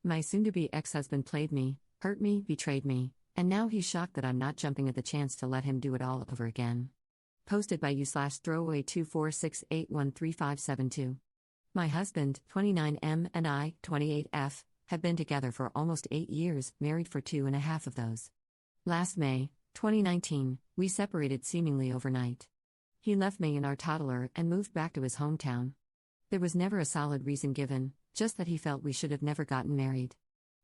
My soon-to-be ex-husband played me, hurt me, betrayed me, and now he's shocked that I'm not jumping at the chance to let him do it all over again. Posted by u/throwaway2468133572. My husband, 29M, and I, 28F, have been together for almost 8 years, married for 2.5 of those. Last May, 2019, we separated seemingly overnight. He left me and our toddler and moved back to his hometown. There was never a solid reason given, just that he felt we should have never gotten married.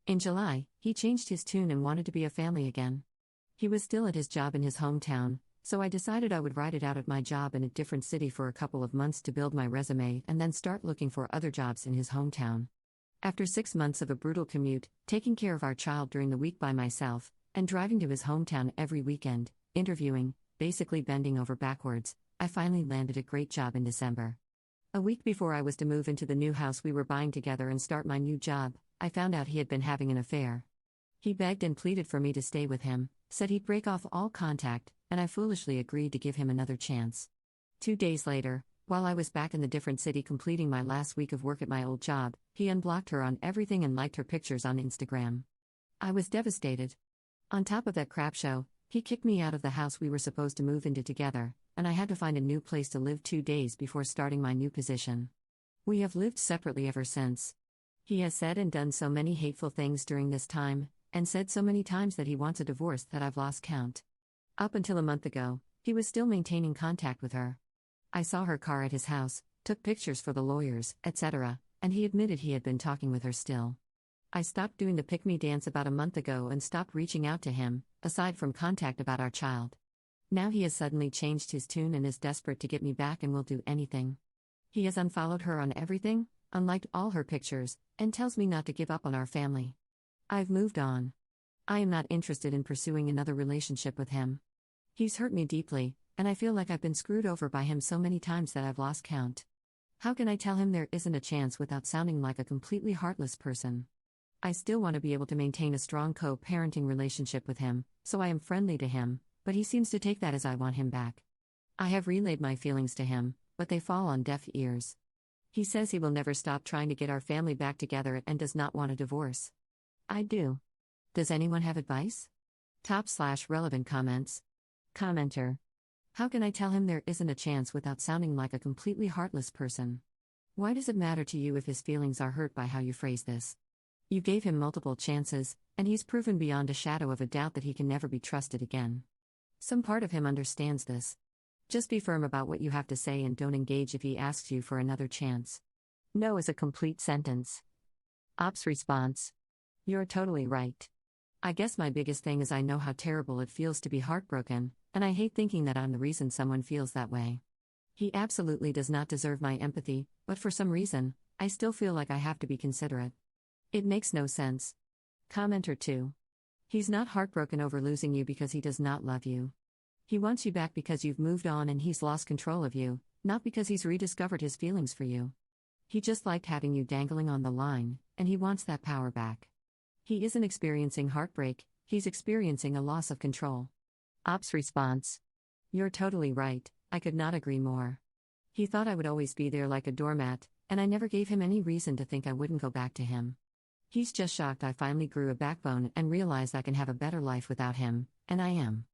In July, he changed his tune and wanted to be a family again. He was still at his job in his hometown, so I decided I would ride it out at my job in a different city for a couple of months to build my resume and then start looking for other jobs in his hometown. After 6 months of a brutal commute, taking care of our child during the week by myself, and driving to his hometown every weekend, interviewing, basically bending over backwards, I finally landed a great job in December. A week before I was to move into the new house we were buying together and start my new job, I found out he had been having an affair. He begged and pleaded for me to stay with him, said he'd break off all contact, and I foolishly agreed to give him another chance. 2 days later, while I was back in the different city completing my last week of work at my old job, he unblocked her on everything and liked her pictures on Instagram. I was devastated. On top of that crap show, he kicked me out of the house we were supposed to move into together, and I had to find a new place to live 2 days before starting my new position. We have lived separately ever since. He has said and done so many hateful things during this time, and said so many times that he wants a divorce that I've lost count. Up until a month ago, he was still maintaining contact with her. I saw her car at his house, took pictures for the lawyers, etc., and he admitted he had been talking with her still. I stopped doing the pick-me dance about a month ago and stopped reaching out to him, aside from contact about our child. Now he has suddenly changed his tune and is desperate to get me back and will do anything. He has unfollowed her on everything, unliked all her pictures, and tells me not to give up on our family. I've moved on. I am not interested in pursuing another relationship with him. He's hurt me deeply, and I feel like I've been screwed over by him so many times that I've lost count. How can I tell him there isn't a chance without sounding like a completely heartless person? I still want to be able to maintain a strong co-parenting relationship with him, so I am friendly to him, but he seems to take that as I want him back. I have relayed my feelings to him, but they fall on deaf ears. He says he will never stop trying to get our family back together and does not want a divorce. I do. Does anyone have advice? /relevant comments. Commenter. How can I tell him there isn't a chance without sounding like a completely heartless person? Why does it matter to you if his feelings are hurt by how you phrase this? You gave him multiple chances, and he's proven beyond a shadow of a doubt that he can never be trusted again. Some part of him understands this. Just be firm about what you have to say and don't engage if he asks you for another chance. No is a complete sentence. Ops response. You're totally right. I guess my biggest thing is I know how terrible it feels to be heartbroken, and I hate thinking that I'm the reason someone feels that way. He absolutely does not deserve my empathy, but for some reason, I still feel like I have to be considerate. It makes no sense. Commenter 2. He's not heartbroken over losing you because he does not love you. He wants you back because you've moved on and he's lost control of you, not because he's rediscovered his feelings for you. He just liked having you dangling on the line, and he wants that power back. He isn't experiencing heartbreak, he's experiencing a loss of control. Ops response. You're totally right, I could not agree more. He thought I would always be there like a doormat, and I never gave him any reason to think I wouldn't go back to him. He's just shocked I finally grew a backbone and realized I can have a better life without him, and I am.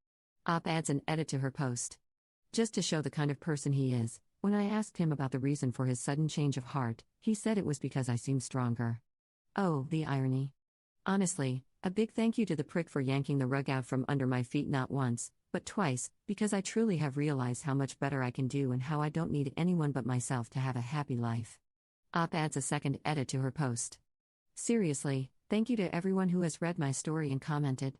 Op adds an edit to her post. Just to show the kind of person he is, when I asked him about the reason for his sudden change of heart, he said it was because I seemed stronger. Oh, the irony. Honestly, a big thank you to the prick for yanking the rug out from under my feet not once, but twice, because I truly have realized how much better I can do and how I don't need anyone but myself to have a happy life. Op adds a second edit to her post. Seriously, thank you to everyone who has read my story and commented.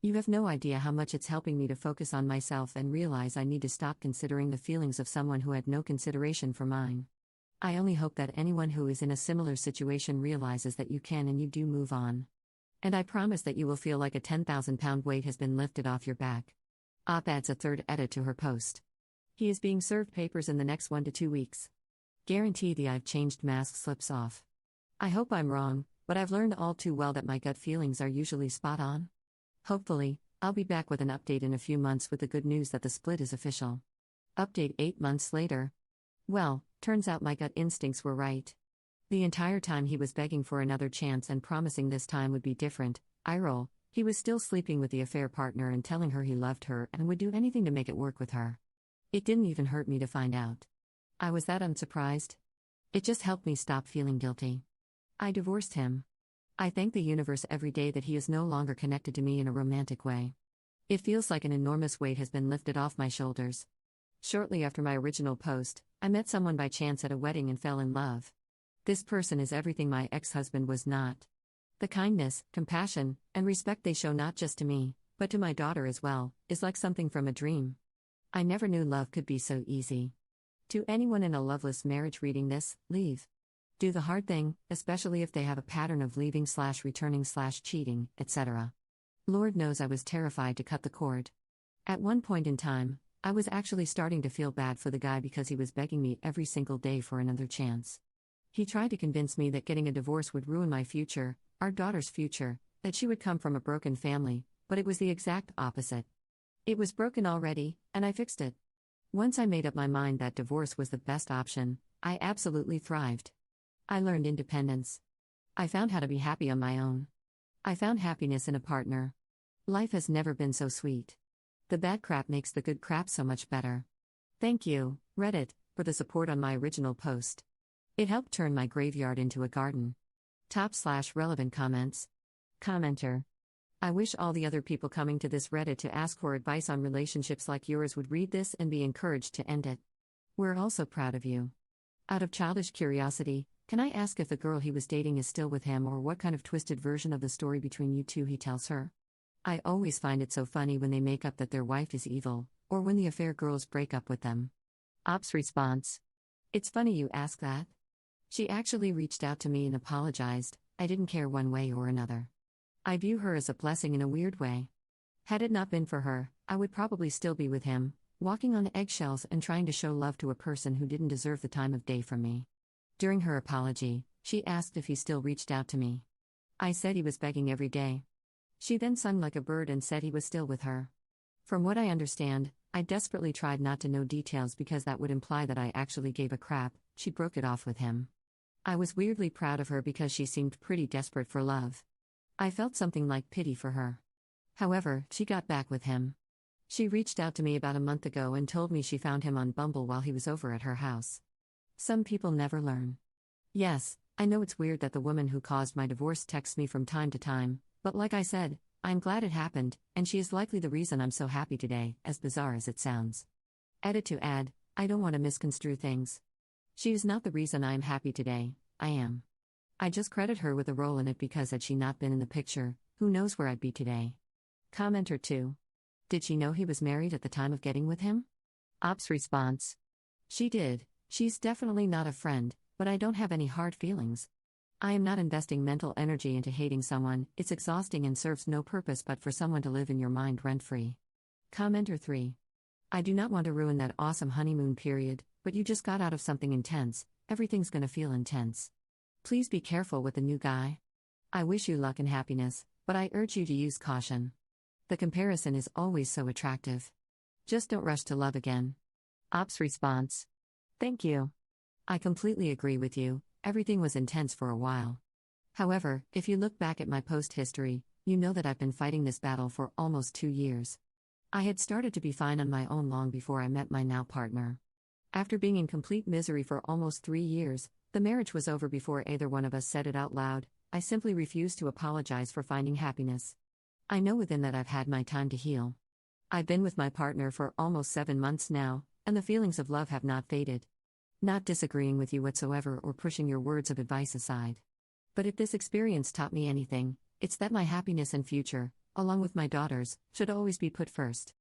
You have no idea how much it's helping me to focus on myself and realize I need to stop considering the feelings of someone who had no consideration for mine. I only hope that anyone who is in a similar situation realizes that you can and you do move on. And I promise that you will feel like a 10,000-pound weight has been lifted off your back. Op adds a third edit to her post. He is being served papers in the next 1 to 2 weeks. Guarantee the I've changed mask slips off. I hope I'm wrong, but I've learned all too well that my gut feelings are usually spot on. Hopefully, I'll be back with an update in a few months with the good news that the split is official. Update 8 months later. Well, turns out my gut instincts were right. The entire time he was begging for another chance and promising this time would be different. Eye roll, he was still sleeping with the affair partner and telling her he loved her and would do anything to make it work with her. It didn't even hurt me to find out. I was that unsurprised. It just helped me stop feeling guilty. I divorced him. I thank the universe every day that he is no longer connected to me in a romantic way. It feels like an enormous weight has been lifted off my shoulders. Shortly after my original post, I met someone by chance at a wedding and fell in love. This person is everything my ex-husband was not. The kindness, compassion, and respect they show not just to me, but to my daughter as well, is like something from a dream. I never knew love could be so easy. To anyone in a loveless marriage reading this, leave. Do the hard thing, especially if they have a pattern of leaving/returning/cheating, etc. Lord knows I was terrified to cut the cord. At one point in time, I was actually starting to feel bad for the guy because he was begging me every single day for another chance. He tried to convince me that getting a divorce would ruin my future, our daughter's future, that she would come from a broken family, but it was the exact opposite. It was broken already, and I fixed it. Once I made up my mind that divorce was the best option, I absolutely thrived. I learned independence. I found how to be happy on my own. I found happiness in a partner. Life has never been so sweet. The bad crap makes the good crap so much better. Thank you, Reddit, for the support on my original post. It helped turn my graveyard into a garden. Top/relevant comments. Commenter. I wish all the other people coming to this Reddit to ask for advice on relationships like yours would read this and be encouraged to end it. We're also proud of you. Out of childish curiosity, can I ask if the girl he was dating is still with him or what kind of twisted version of the story between you two he tells her? I always find it so funny when they make up that their wife is evil, or when the affair girls break up with them. Op's response. It's funny you ask that. She actually reached out to me and apologized. I didn't care one way or another. I view her as a blessing in a weird way. Had it not been for her, I would probably still be with him, walking on eggshells and trying to show love to a person who didn't deserve the time of day from me. During her apology, she asked if he still reached out to me. I said he was begging every day. She then sung like a bird and said he was still with her. From what I understand, I desperately tried not to know details because that would imply that I actually gave a crap. She broke it off with him. I was weirdly proud of her because she seemed pretty desperate for love. I felt something like pity for her. However, she got back with him. She reached out to me about a month ago and told me she found him on Bumble while he was over at her house. Some people never learn. Yes, I know it's weird that the woman who caused my divorce texts me from time to time, but like I said, I'm glad it happened, and she is likely the reason I'm so happy today, as bizarre as it sounds. Edit to add, I don't want to misconstrue things. She is not the reason I am happy today, I am. I just credit her with a role in it because had she not been in the picture, who knows where I'd be today. Commenter 2. Did she know he was married at the time of getting with him? Op's response. She did. She's definitely not a friend, but I don't have any hard feelings. I am not investing mental energy into hating someone. It's exhausting and serves no purpose but for someone to live in your mind rent-free. Commenter 3. I do not want to ruin that awesome honeymoon period, but you just got out of something intense. Everything's gonna feel intense. Please be careful with the new guy. I wish you luck and happiness, but I urge you to use caution. The comparison is always so attractive. Just don't rush to love again. Op's response. Thank you. I completely agree with you. Everything was intense for a while. However, if you look back at my post history, you know that I've been fighting this battle for almost 2 years. I had started to be fine on my own long before I met my now partner. After being in complete misery for almost 3 years, the marriage was over before either one of us said it out loud. I simply refused to apologize for finding happiness. I know within that I've had my time to heal. I've been with my partner for almost 7 months now, and the feelings of love have not faded. Not disagreeing with you whatsoever or pushing your words of advice aside. But if this experience taught me anything, it's that my happiness and future, along with my daughter's, should always be put first.